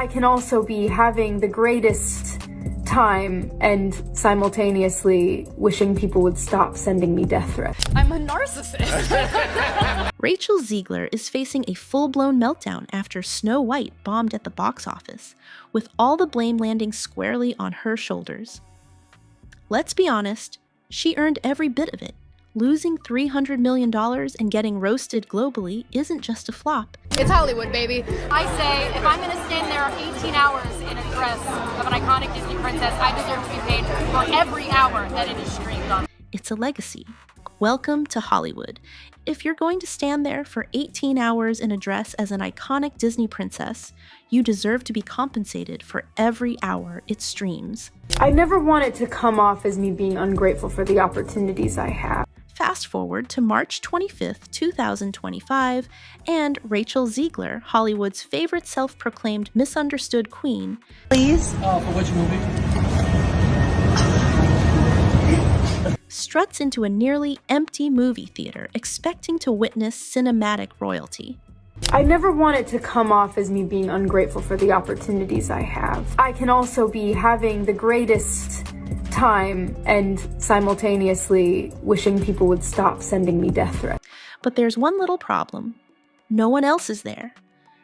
I can also be having the greatest time and simultaneously wishing people would stop sending me death threats. I'm a narcissist. Rachel Zegler is facing a full-blown meltdown after Snow White bombed at the box office, with all the blame landing squarely on her shoulders. Let's be honest, she earned every bit of it. Losing $300 million and getting roasted globally isn't just a flop. It's Hollywood, baby. I say, if I'm going to stand there 18 hours in a dress of an iconic Disney princess, I deserve to be paid for every hour that it is streamed on. It's a legacy. Welcome to Hollywood. If you're going to stand there for 18 hours in a dress as an iconic Disney princess, you deserve to be compensated for every hour it streams. I never want it to come off as me being ungrateful for the opportunities I have. Fast forward to March 25th, 2025, and Rachel Zegler, Hollywood's favorite self-proclaimed misunderstood queen, Please? For which movie? struts into a nearly empty movie theater, expecting to witness cinematic royalty. I never want it to come off as me being ungrateful for the opportunities I have. I can also be having the greatest time and simultaneously wishing people would stop sending me death threats. But there's one little problem. No one else is there.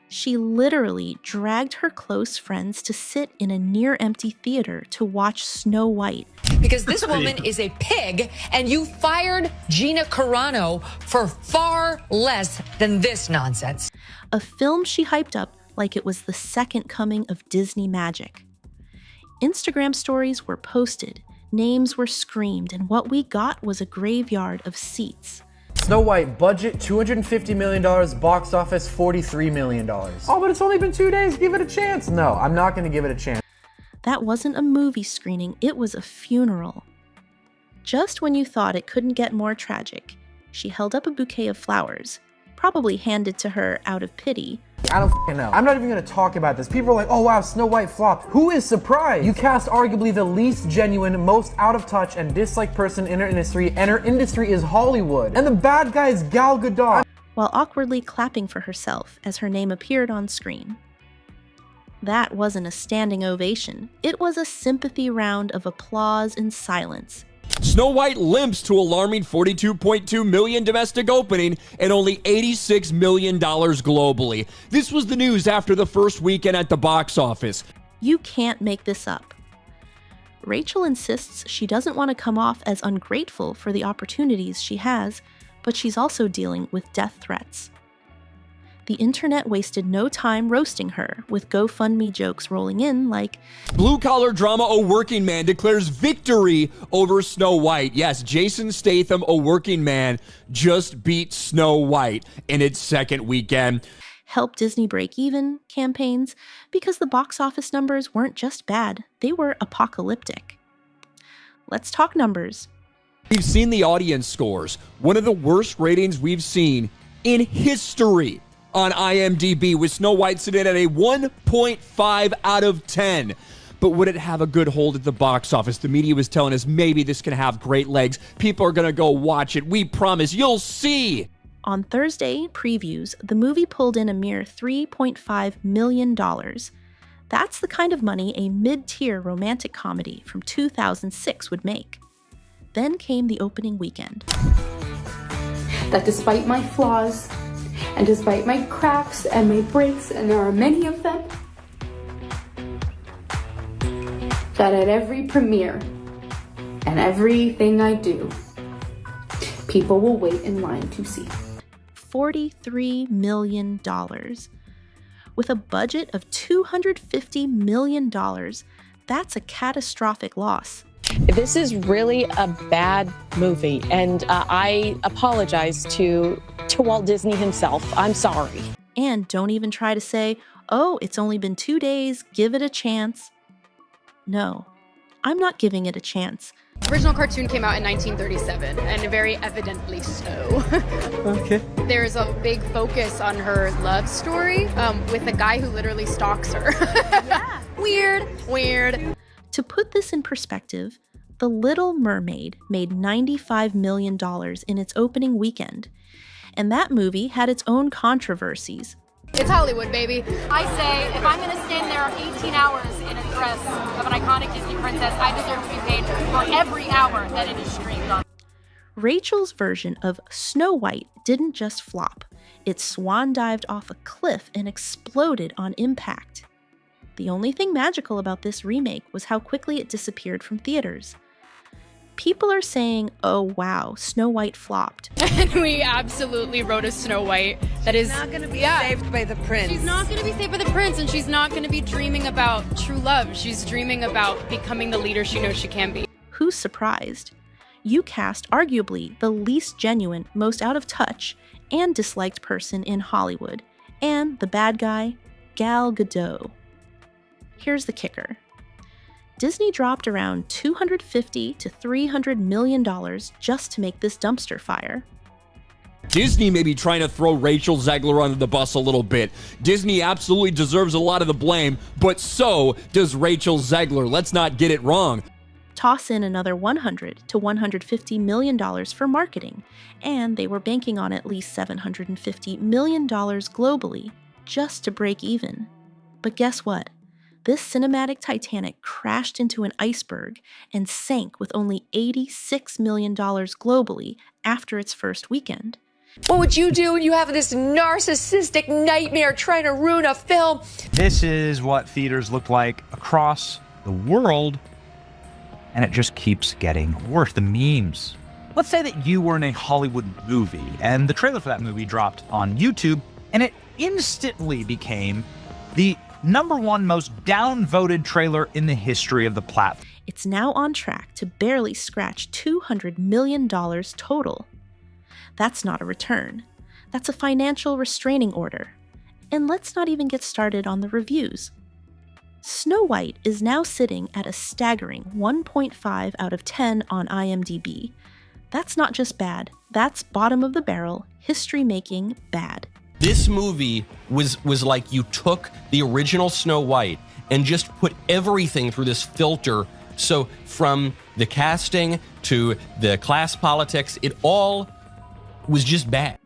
She literally dragged her close friends to sit in a near-empty theater to watch Snow White. Because this woman is a pig, and you fired Gina Carano for far less than this nonsense. A film she hyped up like it was the second coming of Disney magic. Instagram stories were posted, names were screamed, and what we got was a graveyard of seats. Snow White, budget $250 million, box office $43 million. Oh, but it's only been 2 days, give it a chance. No, I'm not gonna give it a chance. That wasn't a movie screening, it was a funeral. Just when you thought it couldn't get more tragic, she held up a bouquet of flowers, probably handed to her out of pity. I don't f***ing know. I'm not even gonna talk about this. People are like, oh wow, Snow White flopped. Who is surprised? You cast arguably the least genuine, most out of touch and disliked person in her industry, and her industry is Hollywood. And the bad guy is Gal Gadot. While awkwardly clapping for herself as her name appeared on screen. That wasn't a standing ovation. It was a sympathy round of applause and silence. Snow White limps to alarming $42.2 million domestic opening and only $86 million globally. This was the news after the first weekend at the box office. You can't make this up. Rachel insists she doesn't want to come off as ungrateful for the opportunities she has, but she's also dealing with death threats. The internet wasted no time roasting her, with GoFundMe jokes rolling in like, Blue-collar drama A Working Man declares victory over Snow White. Yes, Jason Statham, A Working Man, just beat Snow White in its second weekend. Help Disney break even campaigns, because the box office numbers weren't just bad, they were apocalyptic. Let's talk numbers. We've seen the audience scores, one of the worst ratings we've seen in history on IMDb, with Snow White sitting at a 1.5 out of 10. But would it have a good hold at the box office? The media was telling us maybe this can have great legs. People are going to go watch it. We promise. You'll see. On Thursday previews, the movie pulled in a mere $3.5 million. That's the kind of money a mid-tier romantic comedy from 2006 would make. Then came the opening weekend. That despite my flaws, and despite my cracks and my breaks, and there are many of them, that at every premiere and everything I do, people will wait in line to see. $43 million. With a budget of $250 million, that's a catastrophic loss. This is really a bad movie, and I apologize to Walt Disney himself. I'm sorry. And don't even try to say, oh, it's only been 2 days, give it a chance. No, I'm not giving it a chance. The original cartoon came out in 1937, and very evidently so. Okay. There's a big focus on her love story with a guy who literally stalks her. Yeah. Weird. To put this in perspective, The Little Mermaid made $95 million in its opening weekend, and that movie had its own controversies. It's Hollywood, baby. I say, if I'm going to stand there there 18 hours in a dress of an iconic Disney princess, I deserve to be paid for every hour that it is streamed on. Rachel's version of Snow White didn't just flop. It swan dived off a cliff and exploded on impact. The only thing magical about this remake was how quickly it disappeared from theaters. People are saying, oh wow, Snow White flopped. And we absolutely wrote a Snow White that is not going to be saved by the prince. She's not going to be saved by the prince, and she's not going to be dreaming about true love. She's dreaming about becoming the leader she knows she can be. Who's surprised? You cast arguably the least genuine, most out of touch, and disliked person in Hollywood, and the bad guy, Gal Gadot. Here's the kicker. Disney dropped around $250 to $300 million just to make this dumpster fire. Disney may be trying to throw Rachel Zegler under the bus a little bit. Disney absolutely deserves a lot of the blame, but so does Rachel Zegler. Let's not get it wrong. Toss in another $100 to $150 million for marketing, and they were banking on at least $750 million globally just to break even. But guess what? This cinematic Titanic crashed into an iceberg and sank with only $86 million globally after its first weekend. What would you do when you have this narcissistic nightmare trying to ruin a film? This is what theaters look like across the world, and it just keeps getting worse. The memes. Let's say that you were in a Hollywood movie, and the trailer for that movie dropped on YouTube, and it instantly became the #1 most downvoted trailer in the history of the platform. It's now on track to barely scratch $200 million total. That's not a return. That's a financial restraining order. And let's not even get started on the reviews. Snow White is now sitting at a staggering 1.5 out of 10 on IMDb. That's not just bad, that's bottom of the barrel, history-making bad. This movie was like you took the original Snow White and just put everything through this filter. So from the casting to the class politics, it all was just bad.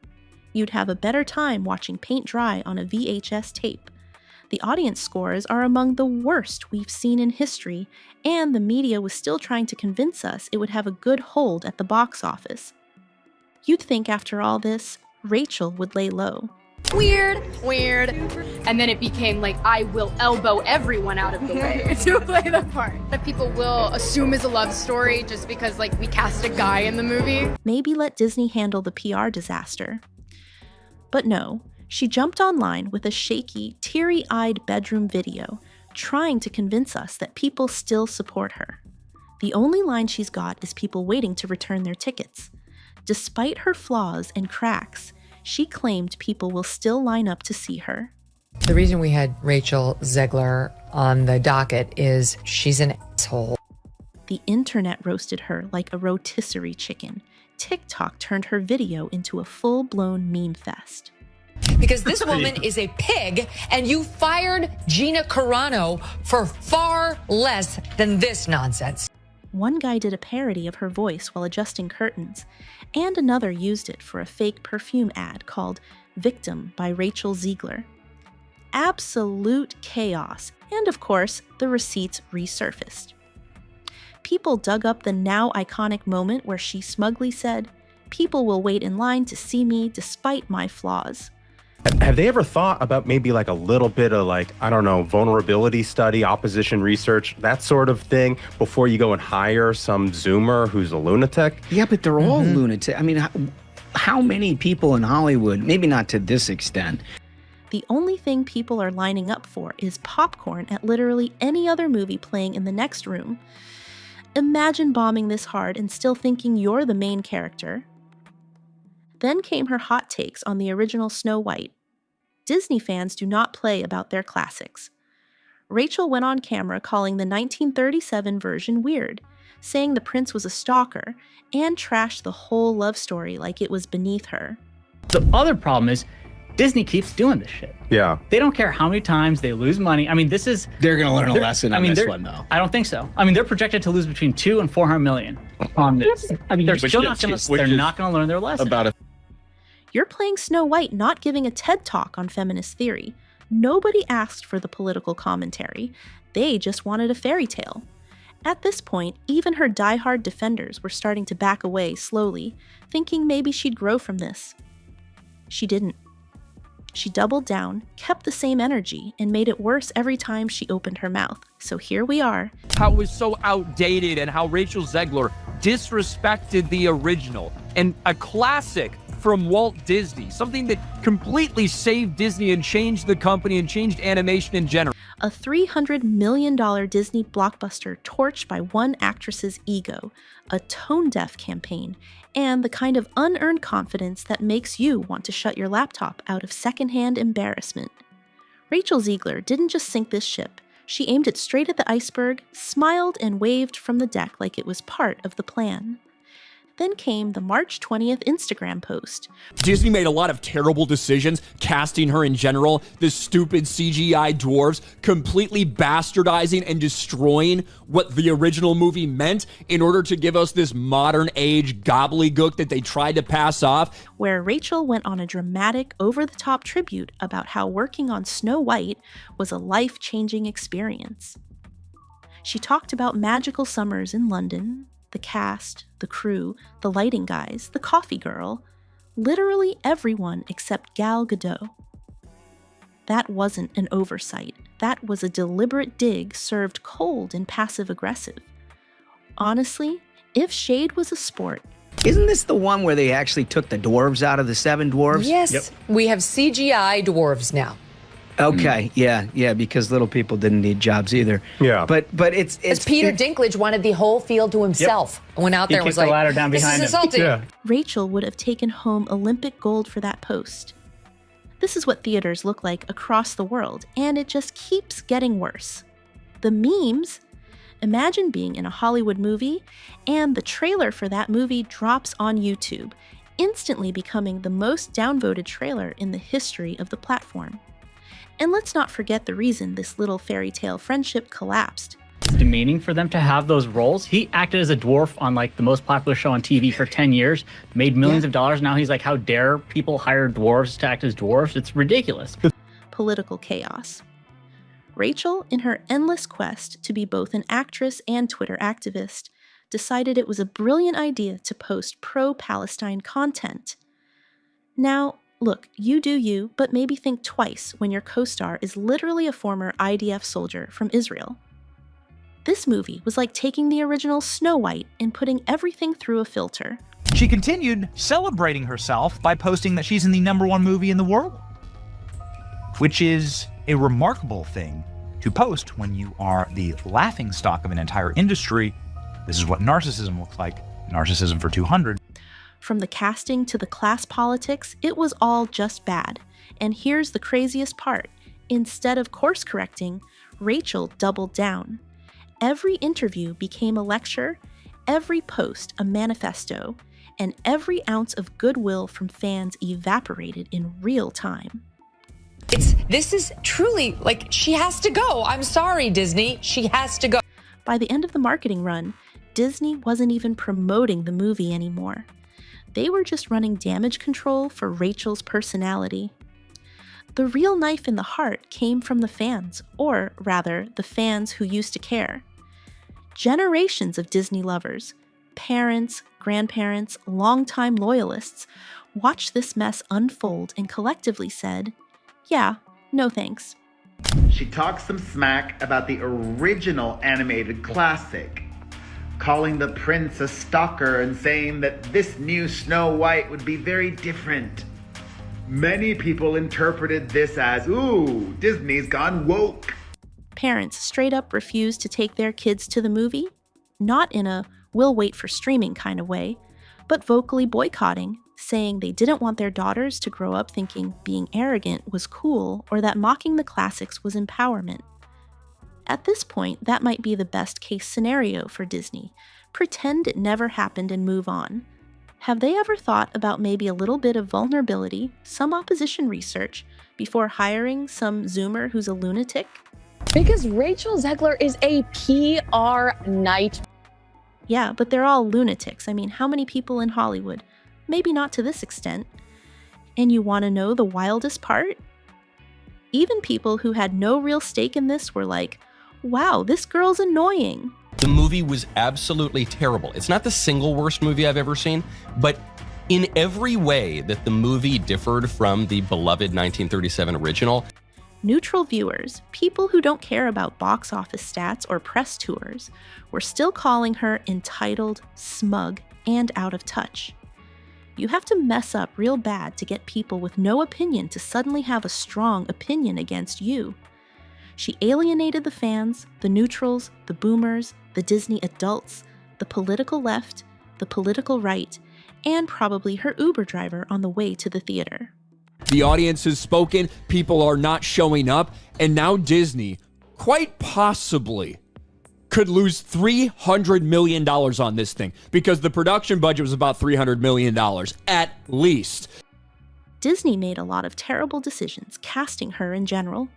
You'd have a better time watching paint dry on a VHS tape. The audience scores are among the worst we've seen in history, and the media was still trying to convince us it would have a good hold at the box office. You'd think after all this, Rachel would lay low. Weird. And then it became like, I will elbow everyone out of the way to play the part. That people will assume is a love story just because, like, we cast a guy in the movie. Maybe let Disney handle the PR disaster. But no, she jumped online with a shaky, teary-eyed bedroom video, trying to convince us that people still support her. The only line she's got is people waiting to return their tickets. Despite her flaws and cracks, she claimed people will still line up to see her. The reason we had Rachel Zegler on the docket is she's an asshole. The internet roasted her like a rotisserie chicken. TikTok turned her video into a full-blown meme fest. Because this woman is a pig, and you fired Gina Carano for far less than this nonsense. One guy did a parody of her voice while adjusting curtains, and another used it for a fake perfume ad called Victim by Rachel Zegler. Absolute chaos, and of course, the receipts resurfaced. People dug up the now iconic moment where she smugly said, "People will wait in line to see me despite my flaws." Have they ever thought about maybe like a little bit of like, I don't know, vulnerability study, opposition research, that sort of thing before you go and hire some Zoomer who's a lunatic? Yeah, but they're all lunatic. I mean, how many people in Hollywood, maybe not to this extent. The only thing people are lining up for is popcorn at literally any other movie playing in the next room. Imagine bombing this hard and still thinking you're the main character. Then came her hot takes on the original Snow White. Disney fans do not play about their classics. Rachel went on camera calling the 1937 version weird, saying the prince was a stalker, and trashed the whole love story like it was beneath her. The other problem is Disney keeps doing this shit. Yeah. They don't care how many times they lose money. I mean, this is... They're going to learn a lesson on this one, though. I don't think so. I mean, they're projected to lose between $200 and $400 million on this. I mean, they're still not going to learn their lesson. About it. You're playing Snow White, not giving a TED Talk on feminist theory. Nobody asked for the political commentary. They just wanted a fairy tale. At this point, even her diehard defenders were starting to back away slowly, thinking maybe she'd grow from this. She didn't. She doubled down, kept the same energy, and made it worse every time she opened her mouth. So here we are. How it was so outdated and how Rachel Zegler disrespected the original. And a classic from Walt Disney, something that completely saved Disney and changed the company and changed animation in general. A $300 million Disney blockbuster torched by one actress's ego, a tone-deaf campaign, and the kind of unearned confidence that makes you want to shut your laptop out of secondhand embarrassment. Rachel Zegler didn't just sink this ship. She aimed it straight at the iceberg, smiled, and waved from the deck like it was part of the plan. Then came the March 20th Instagram post. Disney made a lot of terrible decisions, casting her in general, the stupid CGI dwarves, completely bastardizing and destroying what the original movie meant in order to give us this modern age gobbledygook that they tried to pass off. Where Rachel went on a dramatic, over-the-top tribute about how working on Snow White was a life-changing experience. She talked about magical summers in London, the cast, the crew, the lighting guys, the coffee girl, literally everyone except Gal Gadot. That wasn't an oversight. That was a deliberate dig served cold and passive-aggressive. Honestly, if shade was a sport... Isn't this the one where they actually took the dwarves out of the 7 dwarves? Yes, we have CGI dwarves now. Okay, yeah, because little people didn't need jobs either. Yeah. But it's Peter Dinklage wanted the whole field to himself. Went out there and was like, ladder down this behind is him. insulting. Yeah. Rachel would have taken home Olympic gold for that post. This is what theaters look like across the world, and it just keeps getting worse. The memes? Imagine being in a Hollywood movie, and the trailer for that movie drops on YouTube, instantly becoming the most downvoted trailer in the history of the platform. And let's not forget the reason this little fairy tale friendship collapsed. It's demeaning for them to have those roles. He acted as a dwarf on like the most popular show on TV for 10 years, made millions of dollars. Now he's like, how dare people hire dwarves to act as dwarfs? It's ridiculous. Political chaos. Rachel, in her endless quest to be both an actress and Twitter activist, decided it was a brilliant idea to post pro-Palestine content. Now, look, you do you, but maybe think twice when your co-star is literally a former IDF soldier from Israel. This movie was like taking the original Snow White and putting everything through a filter. She continued celebrating herself by posting that she's in the #1 movie in the world, which is a remarkable thing to post when you are the laughingstock of an entire industry. This is what narcissism looks like. Narcissism for 200. From the casting to the class politics, it was all just bad. And here's the craziest part. Instead of course correcting, Rachel doubled down. Every interview became a lecture, every post a manifesto, and every ounce of goodwill from fans evaporated in real time. This is truly, like, she has to go. I'm sorry, Disney. She has to go. By the end of the marketing run, Disney wasn't even promoting the movie anymore. They were just running damage control for Rachel's personality. The real knife in the heart came from the fans, or rather, the fans who used to care. Generations of Disney lovers, parents, grandparents, longtime loyalists, watched this mess unfold and collectively said, yeah, no thanks. She talks some smack about the original animated classic, calling the prince a stalker and saying that this new Snow White would be very different. Many people interpreted this as, ooh, Disney's gone woke. Parents straight up refused to take their kids to the movie, not in a we'll wait for streaming kind of way, but vocally boycotting, saying they didn't want their daughters to grow up thinking being arrogant was cool or that mocking the classics was empowerment. At this point, that might be the best case scenario for Disney. Pretend it never happened and move on. Have they ever thought about maybe a little bit of vulnerability, some opposition research, before hiring some Zoomer who's a lunatic? Because Rachel Zegler is a PR nightmare. Yeah, but they're all lunatics. I mean, how many people in Hollywood? Maybe not to this extent. And you want to know the wildest part? Even people who had no real stake in this were like, wow, this girl's annoying. The movie was absolutely terrible. It's not the single worst movie I've ever seen, but in every way that the movie differed from the beloved 1937 original. Neutral viewers, people who don't care about box office stats or press tours, were still calling her entitled, smug, and out of touch. You have to mess up real bad to get people with no opinion to suddenly have a strong opinion against you. She alienated the fans, the neutrals, the boomers, the Disney adults, the political left, the political right, and probably her Uber driver on the way to the theater. The audience has spoken, people are not showing up, and now Disney, quite possibly, could lose $300 million on this thing because the production budget was about $300 million, at least. Disney made a lot of terrible decisions casting her in general.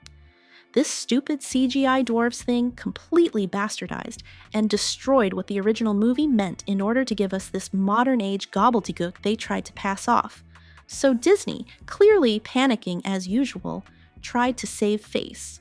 This stupid CGI dwarfs thing completely bastardized and destroyed what the original movie meant in order to give us this modern age gobbledygook they tried to pass off. So Disney, clearly panicking as usual, tried to save face.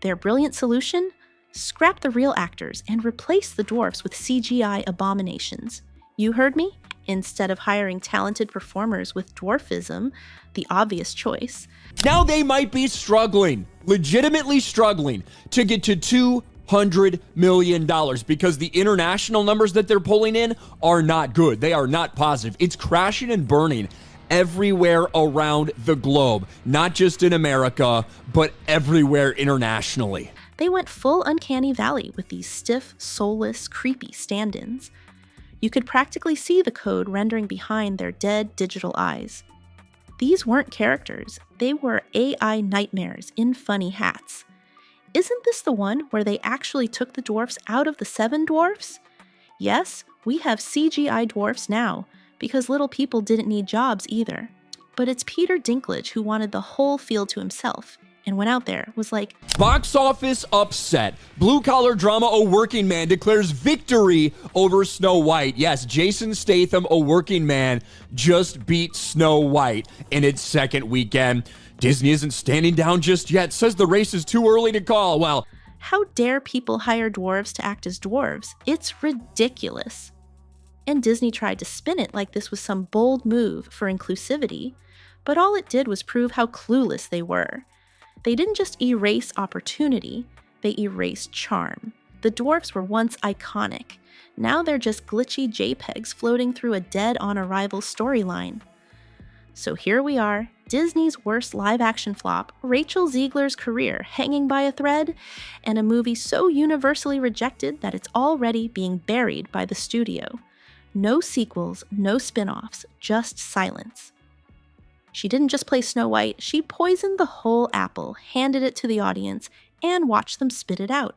Their brilliant solution? Scrap the real actors and replace the dwarfs with CGI abominations. You heard me? Instead of hiring talented performers with dwarfism, the obvious choice. Now they might be struggling, legitimately struggling, to get to $200 million because the international numbers that they're pulling in are not good. They are not positive. It's crashing and burning everywhere around the globe, not just in America, but everywhere internationally. They went full Uncanny Valley with these stiff, soulless, creepy stand-ins. You could practically see the code rendering behind their dead digital eyes. These weren't characters, they were AI nightmares in funny hats. Isn't this the one where they actually took the dwarfs out of the 7 dwarfs? Yes, we have CGI dwarfs now, because little people didn't need jobs either. But it's Peter Dinklage who wanted the whole field to himself, and went out there, was like, box office upset. Blue-collar drama A Working Man declares victory over Snow White. Yes, Jason Statham, A Working Man, just beat Snow White in its second weekend. Disney isn't standing down just yet, says the race is too early to call. Well, how dare people hire dwarves to act as dwarves? It's ridiculous. And Disney tried to spin it like this was some bold move for inclusivity, but all it did was prove how clueless they were. They didn't just erase opportunity, they erased charm. The dwarfs were once iconic. Now they're just glitchy JPEGs floating through a dead-on-arrival storyline. So here we are, Disney's worst live-action flop, Rachel Zegler's career hanging by a thread, and a movie so universally rejected that it's already being buried by the studio. No sequels, no spin-offs, just silence. She didn't just play Snow White, she poisoned the whole apple, handed it to the audience, and watched them spit it out.